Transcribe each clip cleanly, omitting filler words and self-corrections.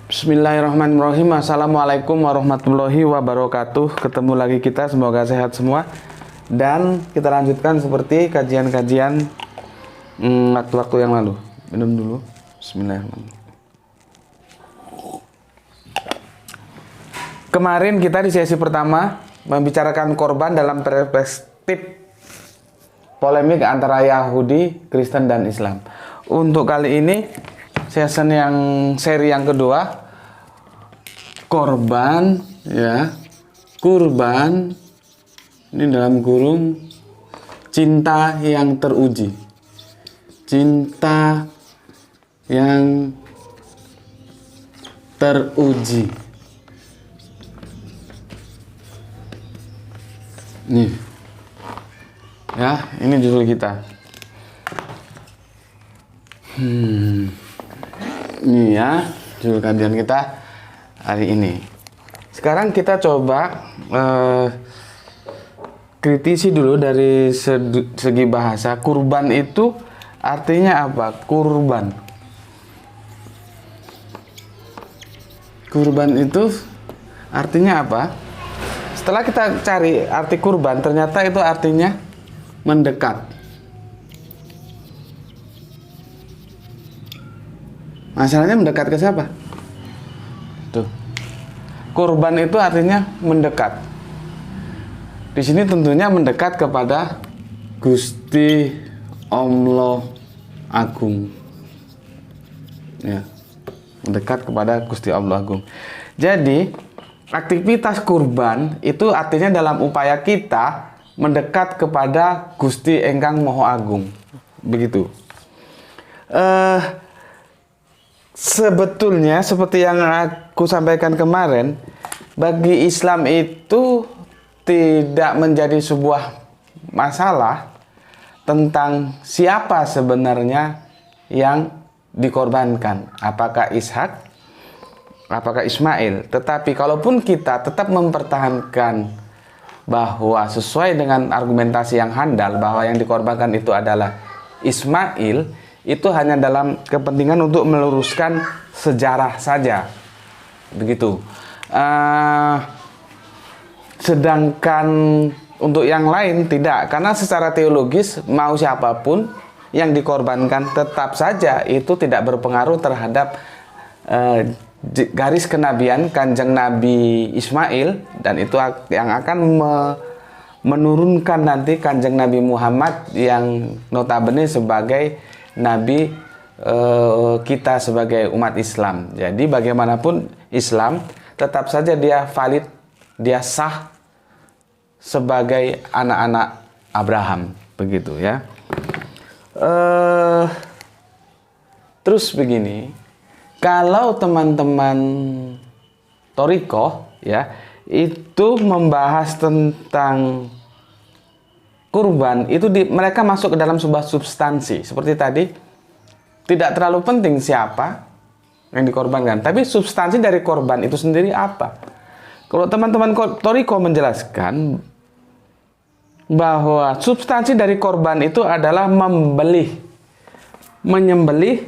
Bismillahirrahmanirrahim. Assalamualaikum warahmatullahi wabarakatuh. Ketemu lagi kita, semoga sehat semua. Dan kita lanjutkan seperti kajian-kajian waktu-waktu yang lalu. Minum dulu. Bismillahirrahmanirrahim. Kemarin kita di sesi pertama membicarakan korban dalam perspektif polemik antara Yahudi, Kristen, dan Islam. Untuk kali ini seri yang kedua, korban, ya, kurban, ini dalam kurung, cinta yang teruji, cinta yang teruji. Nih, ya, ini judul kita. Ini ya, judul kajian kita hari ini. Sekarang kita coba kritisi dulu dari segi bahasa. Kurban itu artinya apa? Kurban. Kurban itu artinya apa? Setelah kita cari arti kurban, ternyata itu artinya mendekat. Masalahnya mendekat ke siapa? Tuh. Kurban itu artinya mendekat. Di sini tentunya mendekat kepada Gusti Allah Agung. Ya. Mendekat kepada Gusti Allah Agung. Jadi, aktivitas kurban itu artinya dalam upaya kita mendekat kepada Gusti Engkang Maha Agung. Begitu. Sebetulnya seperti yang aku sampaikan kemarin, bagi Islam itu tidak menjadi sebuah masalah tentang siapa sebenarnya yang dikorbankan, apakah Ishak, apakah Ismail. Tetapi kalaupun kita tetap mempertahankan bahwa sesuai dengan argumentasi yang handal bahwa yang dikorbankan itu adalah Ismail, itu hanya dalam kepentingan untuk meluruskan sejarah saja, begitu. Sedangkan untuk yang lain tidak, karena secara teologis mau siapapun yang dikorbankan tetap saja itu tidak berpengaruh terhadap garis kenabian Kanjeng Nabi Ismail, dan itu yang akan menurunkan nanti Kanjeng Nabi Muhammad yang notabene sebagai Nabi kita sebagai umat Islam. Jadi bagaimanapun Islam tetap saja dia valid, dia sah sebagai anak-anak Abraham, begitu ya. Terus begini, kalau teman-teman Thorikoh ya itu membahas tentang kurban, itu mereka masuk ke dalam sebuah substansi. Seperti tadi, tidak terlalu penting siapa yang dikorbankan, tapi substansi dari korban itu sendiri apa. Kalau teman-teman Thorikoh menjelaskan bahwa substansi dari korban itu adalah menyembelih,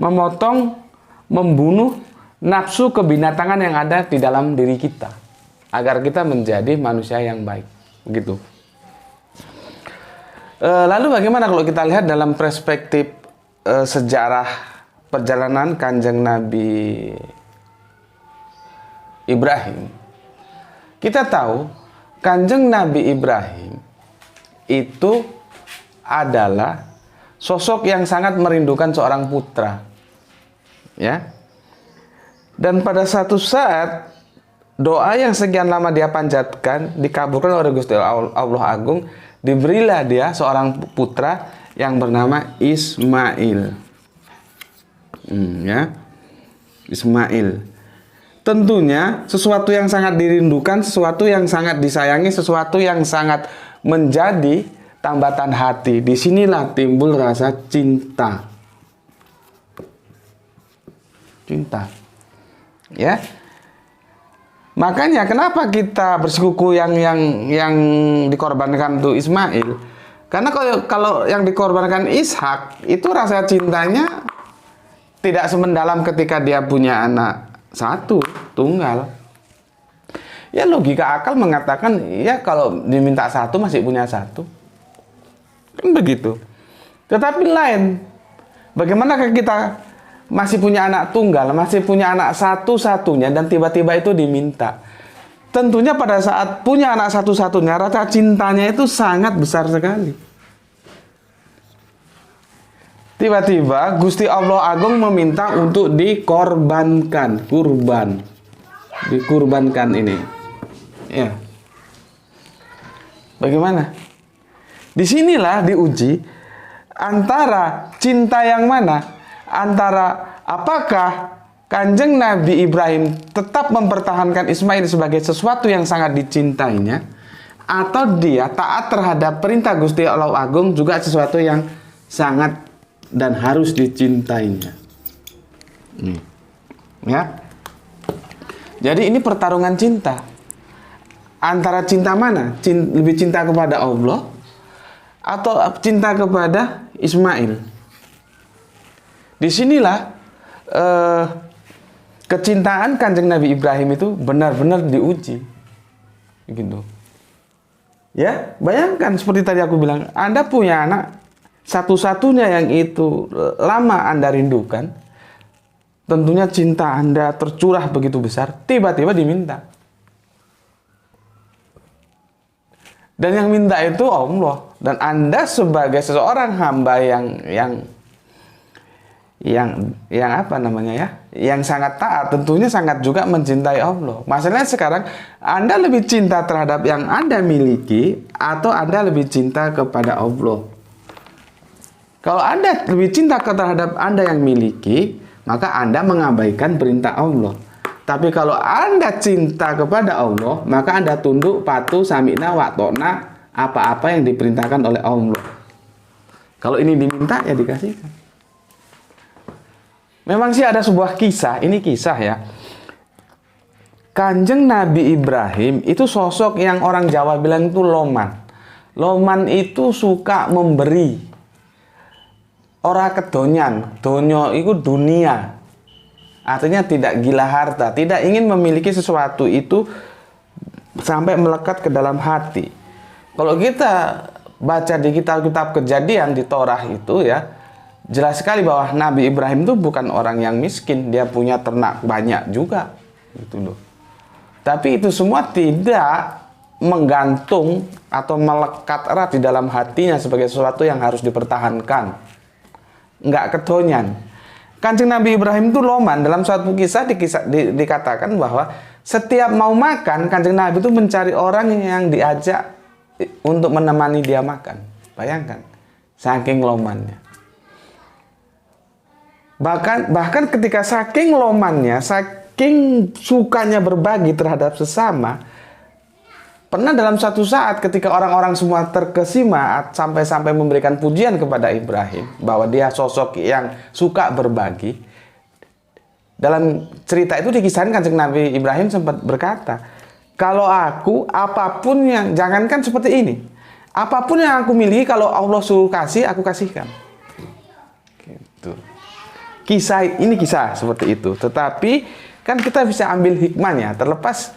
memotong, membunuh nafsu kebinatangan yang ada di dalam diri kita, agar kita menjadi manusia yang baik, begitu. Lalu bagaimana kalau kita lihat dalam perspektif sejarah perjalanan Kanjeng Nabi Ibrahim? Kita tahu Kanjeng Nabi Ibrahim itu adalah sosok yang sangat merindukan seorang putra, ya. Dan pada satu saat doa yang sekian lama dia panjatkan dikabulkan oleh Gusti Allah Agung. Diberilah dia seorang putra yang bernama Ismail. Ya, Ismail. tentunya sesuatu yang sangat dirindukan, sesuatu yang sangat disayangi, sesuatu yang sangat menjadi tambatan hati. Disinilah timbul rasa cinta. Cinta. Ya. Makanya kenapa kita bersikuku yang dikorbankan untuk Ismail? Karena kalau yang dikorbankan Ishak itu rasa cintanya tidak semendalam ketika dia punya anak satu, tunggal. Ya logika akal mengatakan, ya kalau diminta satu masih punya satu. Kan begitu. Tetapi lain, bagaimana kita masih punya anak tunggal, masih punya anak satu-satunya dan tiba-tiba itu diminta. Tentunya pada saat punya anak satu-satunya, rasa cintanya itu sangat besar sekali. Tiba-tiba Gusti Allah Agung meminta untuk dikorbankan, kurban. Dikurbankan ini. Ya. Bagaimana? Disinilah diuji antara cinta yang mana? Antara apakah Kanjeng Nabi Ibrahim tetap mempertahankan Ismail sebagai sesuatu yang sangat dicintainya, atau dia taat terhadap perintah Gusti Allah Agung juga sesuatu yang sangat dan harus dicintainya. Ya. Jadi ini pertarungan cinta. Antara cinta mana? Lebih cinta kepada Allah atau cinta kepada Ismail? Disinilah kecintaan Kanjeng Nabi Ibrahim itu benar-benar diuji, gitu. Ya, bayangkan seperti tadi aku bilang, Anda punya anak satu-satunya yang itu lama Anda rindukan, tentunya cinta Anda tercurah begitu besar, tiba-tiba diminta. Dan yang minta itu Allah, dan Anda sebagai seseorang hamba yang apa namanya ya, yang sangat taat, tentunya sangat juga mencintai Allah. Masalahnya sekarang Anda lebih cinta terhadap yang Anda miliki atau Anda lebih cinta kepada Allah? Kalau Anda lebih cinta terhadap Anda yang miliki, maka Anda mengabaikan perintah Allah. Tapi kalau Anda cinta kepada Allah, maka Anda tunduk, patuh, sami'na wa ta'na, apa-apa yang diperintahkan oleh Allah. Kalau ini diminta, ya dikasihkan. Memang sih ada sebuah kisah, ini kisah ya. Kanjeng Nabi Ibrahim itu sosok yang orang Jawa bilang itu loman. Loman itu suka memberi. Ora kedonyan, donyo itu dunia. Artinya tidak gila harta, tidak ingin memiliki sesuatu itu sampai melekat ke dalam hati. Kalau kita baca di kitab-kitab Kejadian di Torah itu ya, jelas sekali bahwa Nabi Ibrahim itu bukan orang yang miskin, dia punya ternak banyak juga, gitu loh. Tapi itu semua tidak menggantung atau melekat erat di dalam hatinya sebagai sesuatu yang harus dipertahankan. Enggak kedonyan. Kanjeng Nabi Ibrahim itu loman. Dalam suatu kisah dikatakan bahwa setiap mau makan, Kanjeng Nabi itu mencari orang yang diajak untuk menemani dia makan. Bayangkan, saking lomannya. Bahkan ketika saking lomannya, saking sukanya berbagi terhadap sesama, pernah dalam suatu saat ketika orang-orang semua terkesima sampai-sampai memberikan pujian kepada Ibrahim bahwa dia sosok yang suka berbagi. Dalam cerita itu dikisahkan Kanjeng Nabi Ibrahim sempat berkata, kalau aku apapun yang, jangankan seperti ini, apapun yang aku miliki kalau Allah suruh kasih, aku kasihkan. Gitu. Ini kisah seperti itu. Tetapi kan kita bisa ambil hikmahnya. Terlepas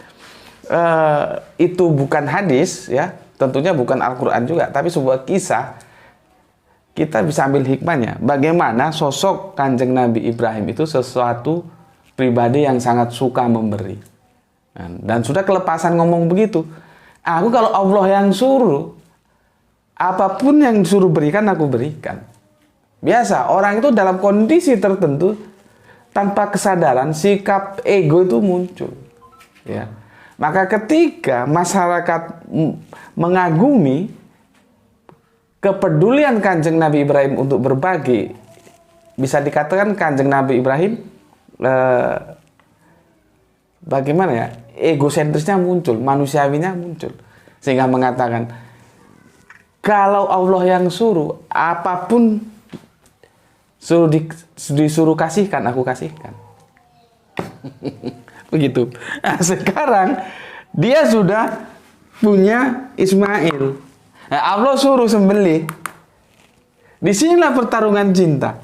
itu bukan hadis, ya, tentunya bukan Al-Quran juga, tapi sebuah kisah, kita bisa ambil hikmahnya. Bagaimana sosok Kanjeng Nabi Ibrahim itu sesuatu pribadi yang sangat suka memberi. Dan sudah kelepasan ngomong begitu. Aku kalau Allah yang suruh, apapun yang disuruh berikan, aku berikan. Biasa, orang itu dalam kondisi tertentu, tanpa kesadaran, sikap ego itu muncul. Ya. Maka ketika masyarakat mengagumi kepedulian Kanjeng Nabi Ibrahim untuk berbagi, bisa dikatakan Kanjeng Nabi Ibrahim bagaimana ya, egosentrisnya muncul, manusiawinya muncul, sehingga mengatakan kalau Allah yang suruh, apapun disuruh kasihkan, aku kasihkan. Begitu. Nah, sekarang dia sudah punya Ismail. Nah, Allah suruh sembelih. Disinilah pertarungan cinta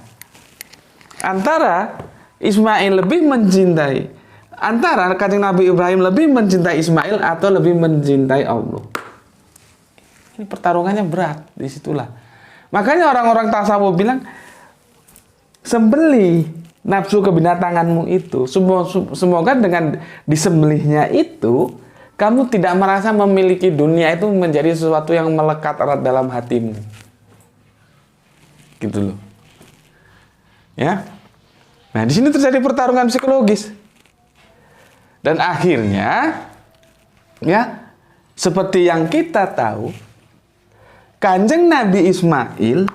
antara Ismail lebih mencintai, antara Kanjeng Nabi Ibrahim lebih mencintai Ismail atau lebih mencintai Allah. Ini pertarungannya berat, disitulah. Makanya orang-orang tasawuf bilang, sembelih nafsu kebinatanganmu itu. Semoga dengan disembelihnya itu, kamu tidak merasa memiliki dunia itu menjadi sesuatu yang melekat erat dalam hatimu. Gitu loh. Ya. Nah, di sini terjadi pertarungan psikologis. Dan akhirnya, ya, seperti yang kita tahu, Kanjeng Nabi Ismail,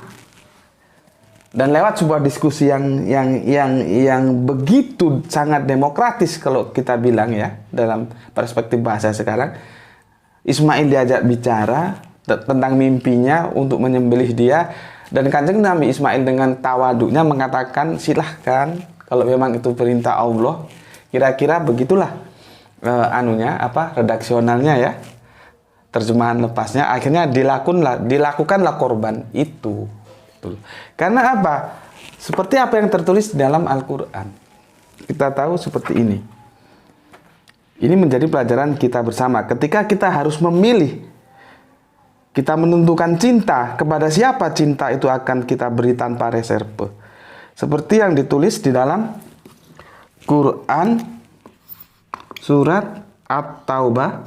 dan lewat sebuah diskusi yang begitu sangat demokratis kalau kita bilang ya, dalam perspektif bahasa sekarang, Ismail diajak bicara tentang mimpinya untuk menyembelih dia, dan Kanjeng Nabi Ismail dengan tawaduknya mengatakan, silahkan, kalau memang itu perintah Allah. Kira-kira begitulah redaksionalnya ya, terjemahan lepasnya. Akhirnya dilakukanlah korban itu. Karena apa? Seperti apa yang tertulis dalam Al-Quran. Kita tahu seperti ini. Ini menjadi pelajaran kita bersama. Ketika kita harus memilih, kita menentukan cinta, kepada siapa cinta itu akan kita beri tanpa reserve. Seperti yang ditulis di dalam Quran surat At-Taubah,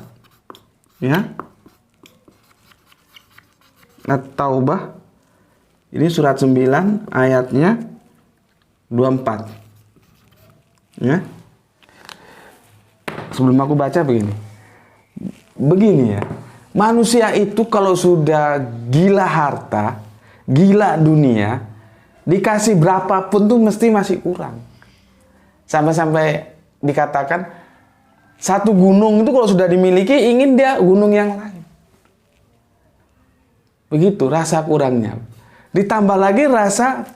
ya. At-Taubah, ini surat 9 ayatnya 24. Ya. Sebelum aku baca begini ya. Manusia itu kalau sudah gila harta, gila dunia, dikasih berapapun tuh mesti masih kurang. Sampai-sampai dikatakan satu gunung itu kalau sudah dimiliki, ingin dia gunung yang lain. Begitu rasa kurangnya. Ditambah lagi rasa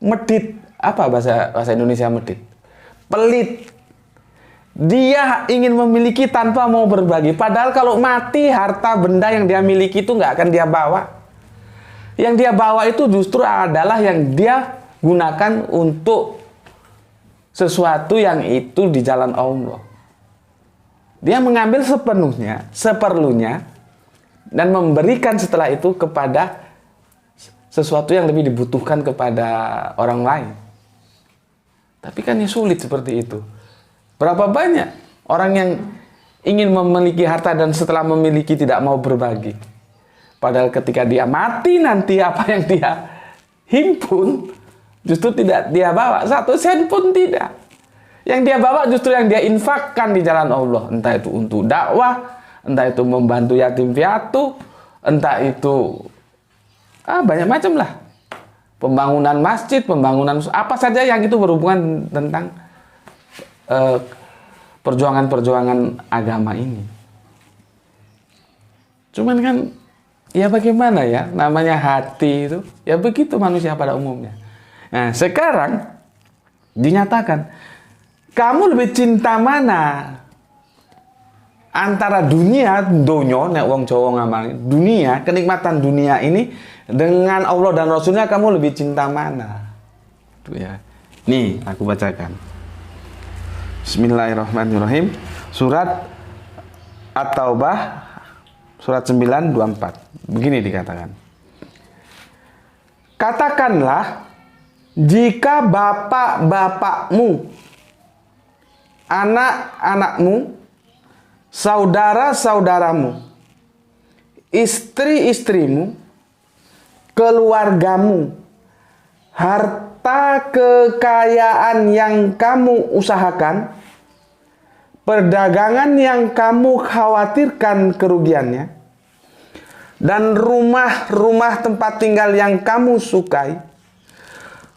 medit. Apa bahasa Indonesia medit? Pelit. Dia ingin memiliki tanpa mau berbagi. Padahal kalau mati, harta benda yang dia miliki itu nggak akan dia bawa. Yang dia bawa itu justru adalah yang dia gunakan untuk sesuatu yang itu di jalan Allah. Dia mengambil seperlunya, dan memberikan setelah itu kepada sesuatu yang lebih dibutuhkan kepada orang lain. Tapi kan ya sulit seperti itu. Berapa banyak orang yang ingin memiliki harta dan setelah memiliki tidak mau berbagi. Padahal ketika dia mati nanti apa yang dia himpun justru tidak dia bawa. 1 sen pun tidak. Yang dia bawa justru yang dia infakkan di jalan Allah. Entah itu untuk dakwah, entah itu membantu yatim piatu, entah itu banyak macam lah. Pembangunan masjid, pembangunan apa saja yang itu berhubungan tentang perjuangan-perjuangan agama ini. Cuman kan ya bagaimana ya, namanya hati itu ya begitu manusia pada umumnya. Nah sekarang dinyatakan, kamu lebih cinta mana antara dunia, donyo, nek wong Jawa ngamang, dunia, kenikmatan dunia ini dengan Allah dan Rasulnya, kamu lebih cinta mana? Tuh ya. Nih, aku bacakan. Bismillahirrahmanirrahim. Surat At-Taubah, surat 9:24. Begini dikatakan. Katakanlah, jika bapak-bapakmu, anak-anakmu, saudara-saudaramu, istri-istrimu, keluargamu, harta kekayaan yang kamu usahakan, perdagangan yang kamu khawatirkan kerugiannya, dan rumah-rumah tempat tinggal yang kamu sukai,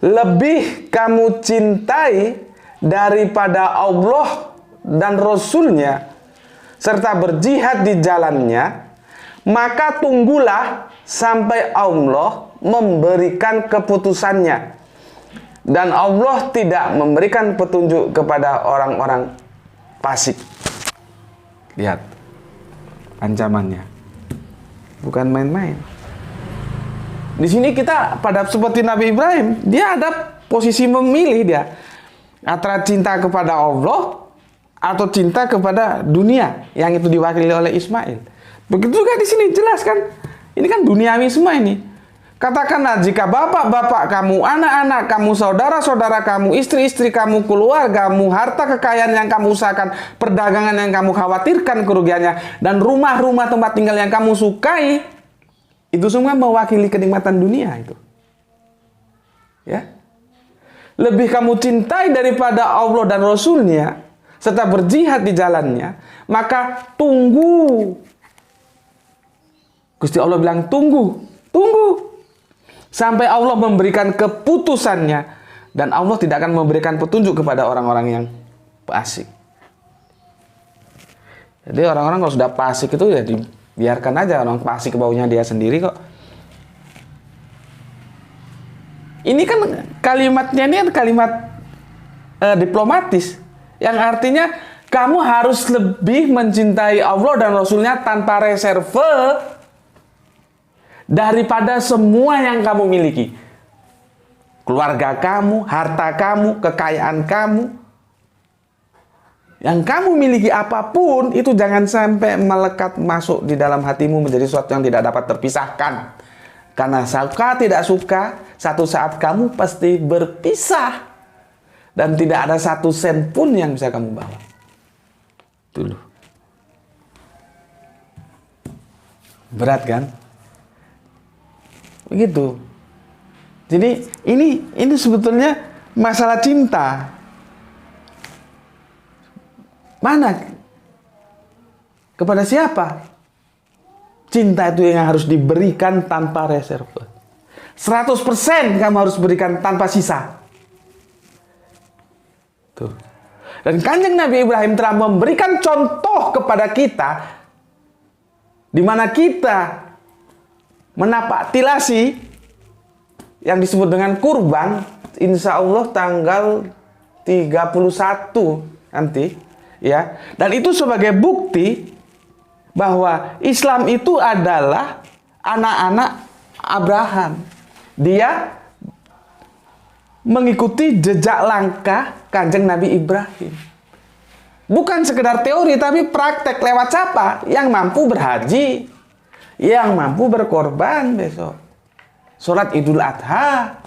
lebih kamu cintai daripada Allah dan Rasul-Nya serta berjihad di jalannya, maka tunggulah sampai Allah memberikan keputusannya. Dan Allah tidak memberikan petunjuk kepada orang-orang fasik. Lihat ancamannya. Bukan main-main. Di sini kita pada seperti Nabi Ibrahim, dia ada posisi memilih dia antara cinta kepada Allah atau cinta kepada dunia yang itu diwakili oleh Ismail. Begitu juga di sini jelas kan, ini kan duniawi semua ini. Katakanlah jika bapak-bapak kamu, anak-anak kamu, saudara-saudara kamu, istri-istri kamu, keluargamu, harta kekayaan yang kamu usahakan, perdagangan yang kamu khawatirkan kerugiannya, dan rumah-rumah tempat tinggal yang kamu sukai, itu semua mewakili kenikmatan dunia itu. Ya. Lebih kamu cintai daripada Allah dan Rasul-Nya serta berjihad di jalannya, maka tunggu. Gusti Allah bilang tunggu, tunggu sampai Allah memberikan keputusannya, dan Allah tidak akan memberikan petunjuk kepada orang-orang yang fasik. Jadi orang-orang kalau sudah fasik itu ya biarkan aja, orang fasik baunya dia sendiri kok. Ini kan kalimatnya ini kan kalimat diplomatis yang artinya kamu harus lebih mencintai Allah dan Rasul-Nya tanpa reserve daripada semua yang kamu miliki. Keluarga kamu, harta kamu, kekayaan kamu. Yang kamu miliki apapun, itu jangan sampai melekat masuk di dalam hatimu menjadi sesuatu yang tidak dapat terpisahkan. Karena suka tidak suka, satu saat kamu pasti berpisah. Dan tidak ada satu sen pun yang bisa kamu bawa. Dulu. Berat kan? Begitu. Jadi ini sebetulnya masalah cinta. Mana? Kepada siapa? Cinta itu yang harus diberikan tanpa reserve. 100% kamu harus berikan tanpa sisa. Tuh. Dan Kanjeng Nabi Ibrahim telah memberikan contoh kepada kita di mana kita menapak tilasi yang disebut dengan kurban, insya Allah tanggal 31 nanti, ya. Dan itu sebagai bukti bahwa Islam itu adalah anak-anak Abraham. Dia mengikuti jejak langkah Kanjeng Nabi Ibrahim. Bukan sekedar teori, tapi praktek. Lewat siapa? Yang mampu berhaji, yang mampu berkorban besok. Sholat Idul Adha.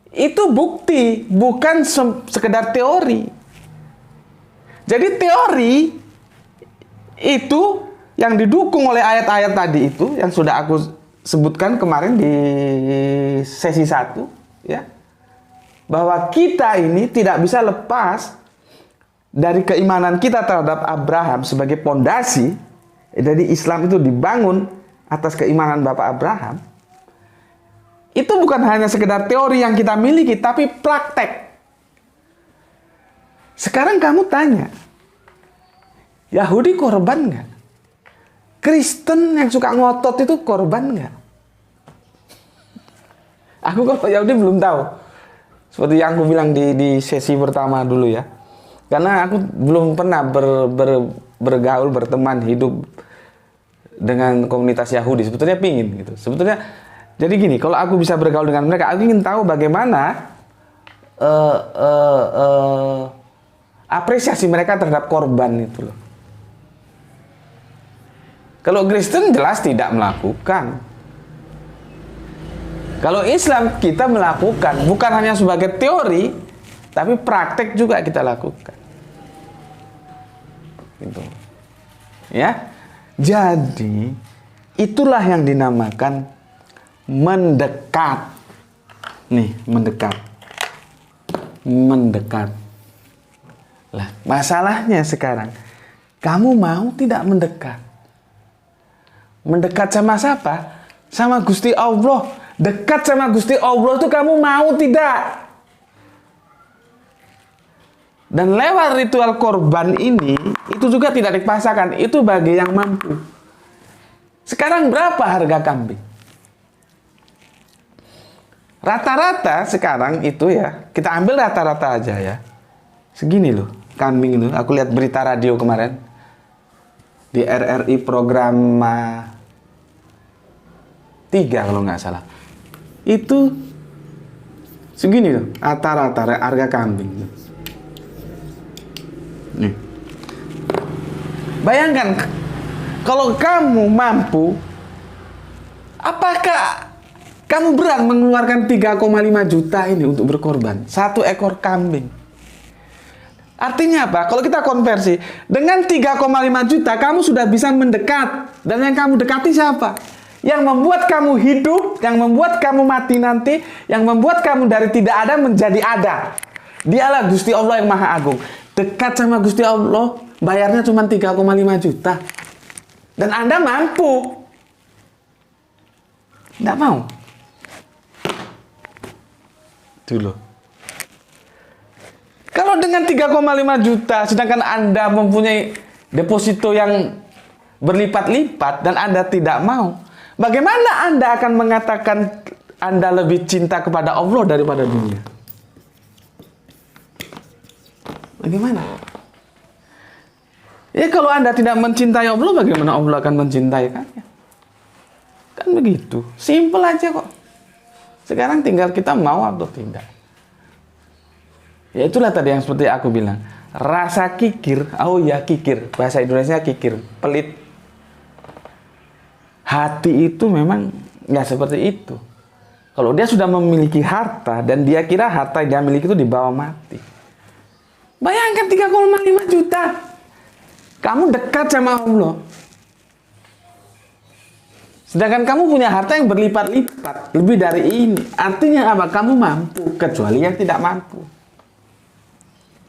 Itu bukti, bukan sekedar teori. Jadi teori itu yang didukung oleh ayat-ayat tadi itu, yang sudah aku sebutkan kemarin di sesi 1, ya. Bahwa kita ini tidak bisa lepas dari keimanan kita terhadap Abraham sebagai pondasi. Jadi Islam itu dibangun atas keimanan Bapak Abraham. Itu bukan hanya sekedar teori yang kita miliki, tapi praktek. Sekarang kamu tanya, Yahudi korban nggak? Kristen yang suka ngotot itu korban nggak? Aku kalau Yahudi belum tahu. Seperti yang aku bilang di sesi pertama dulu ya. Karena aku belum pernah bergaul, berteman, hidup dengan komunitas Yahudi. Sebetulnya pingin gitu. Sebetulnya, jadi gini, kalau aku bisa bergaul dengan mereka, aku ingin tahu bagaimana apresiasi mereka terhadap korban itu loh. Kalau Kristen jelas tidak melakukan. Kalau Islam kita melakukan, bukan hanya sebagai teori, tapi praktek juga kita lakukan. Gitu. Ya. Jadi, itulah yang dinamakan mendekat. Nih, mendekat. Mendekat. Lah, masalahnya sekarang, kamu mau tidak mendekat? Mendekat sama siapa? Sama Gusti Allah. Dekat sama Gusti Allah itu kamu mau tidak? Dan lewat ritual korban ini, itu juga tidak dipaksakan, itu bagi yang mampu. Sekarang berapa harga kambing? Rata-rata sekarang itu ya, kita ambil rata-rata aja ya. Segini loh, kambing itu. Aku lihat berita radio kemarin. Di RRI program 3 kalau nggak salah. Itu segini loh, rata-rata harga kambing. Nih. Bayangkan, kalau kamu mampu, apakah kamu berani mengeluarkan 3,5 juta ini untuk berkorban? 1 ekor kambing. Artinya apa? Kalau kita konversi, dengan 3,5 juta, kamu sudah bisa mendekat. Dan yang kamu dekati siapa? Yang membuat kamu hidup, yang membuat kamu mati nanti, yang membuat kamu dari tidak ada menjadi ada. Dialah Gusti Allah yang Maha Agung. Dekat sama Gusti Allah, bayarnya cuma 3,5 juta. Dan Anda mampu. Tidak mau. Dulu. Kalau dengan 3,5 juta, sedangkan Anda mempunyai deposito yang berlipat-lipat dan Anda tidak mau, bagaimana Anda akan mengatakan Anda lebih cinta kepada Allah daripada dunia? Bagaimana? Ya kalau Anda tidak mencintai Allah, bagaimana Allah akan mencintai kalian? Kan begitu. Simple aja kok. Sekarang tinggal kita mau atau tidak. Ya itulah tadi yang seperti aku bilang. Rasa kikir, oh ya kikir. Bahasa Indonesia kikir, pelit. Hati itu memang ya seperti itu. Kalau dia sudah memiliki harta dan dia kira harta yang dia miliki itu dibawa mati. Bayangkan 3,5 juta. Kamu dekat sama Allah. Sedangkan kamu punya harta yang berlipat-lipat. Lebih dari ini. Artinya apa? Kamu mampu. Kecuali yang tidak mampu.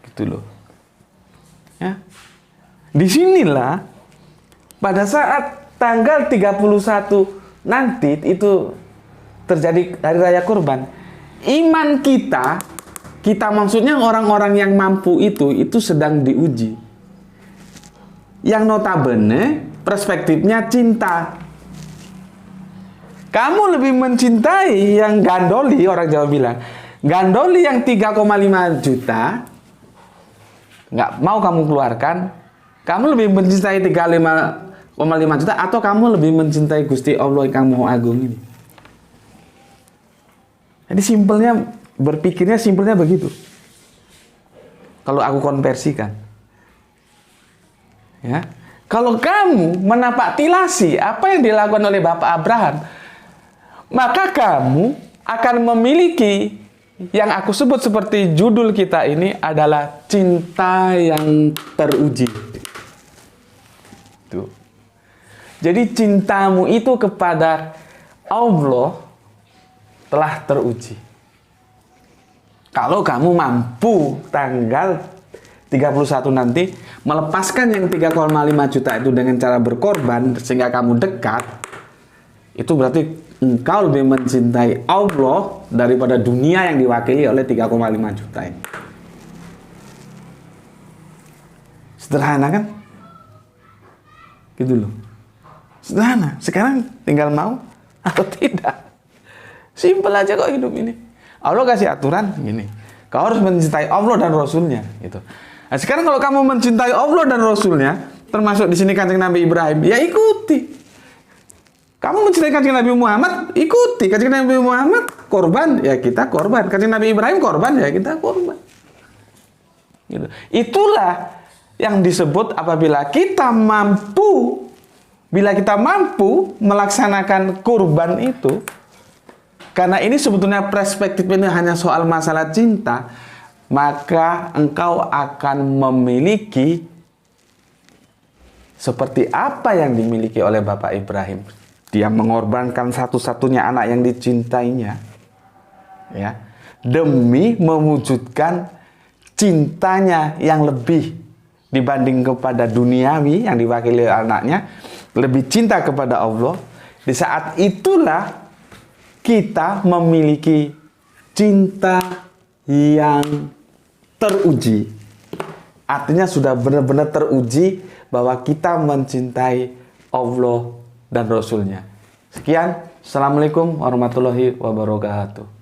Gitu loh. Ya. Disinilah pada saat tanggal 31 nanti itu terjadi hari raya kurban. Iman kita maksudnya orang-orang yang mampu itu sedang diuji. Yang notabene perspektifnya cinta. Kamu lebih mencintai yang gandoli, orang Jawa bilang. Gandoli yang 3,5 juta, nggak mau kamu keluarkan. Kamu lebih mencintai 3,5 juta atau kamu lebih mencintai Gusti Allah yang kamu agung ini? Jadi simpelnya, berpikirnya simpelnya begitu. Kalau aku konversikan. Ya. Kalau kamu menapaktilasi apa yang dilakukan oleh Bapak Abraham, maka kamu akan memiliki yang aku sebut seperti judul kita ini adalah cinta yang teruji. Tuh. Jadi cintamu itu kepada Allah telah teruji. Kalau kamu mampu tanggal 31 nanti melepaskan yang 3,5 juta itu dengan cara berkorban sehingga kamu dekat, itu berarti engkau lebih mencintai Allah daripada dunia yang diwakili oleh 3,5 juta ini. Sederhana kan? Gitu loh. Sederhana. Sekarang tinggal mau atau tidak. Simpel aja kok hidup ini. Allah kasih aturan gini. Kau harus mencintai Allah dan Rasulnya. Gitu. Nah, sekarang kalau kamu mencintai Allah dan Rasulnya, termasuk di sini Kanjeng Nabi Ibrahim, ya ikuti. Kamu mencintai Kanjeng Nabi Muhammad, ikuti. Kanjeng Nabi Muhammad korban, ya kita korban. Kanjeng Nabi Ibrahim korban, ya kita korban. Gitu. Itulah yang disebut apabila kita mampu, bila kita mampu melaksanakan kurban itu, karena ini sebetulnya perspektif ini hanya soal masalah cinta, maka engkau akan memiliki seperti apa yang dimiliki oleh Bapak Ibrahim. Dia mengorbankan satu-satunya anak yang dicintainya, ya, demi mewujudkan cintanya yang lebih dibanding kepada duniawi yang diwakili anaknya, lebih cinta kepada Allah. Di saat itulah kita memiliki cinta yang teruji. artinya sudah benar-benar teruji bahwa kita mencintai Allah dan Rasul-Nya. Sekian, Assalamualaikum warahmatullahi wabarakatuh.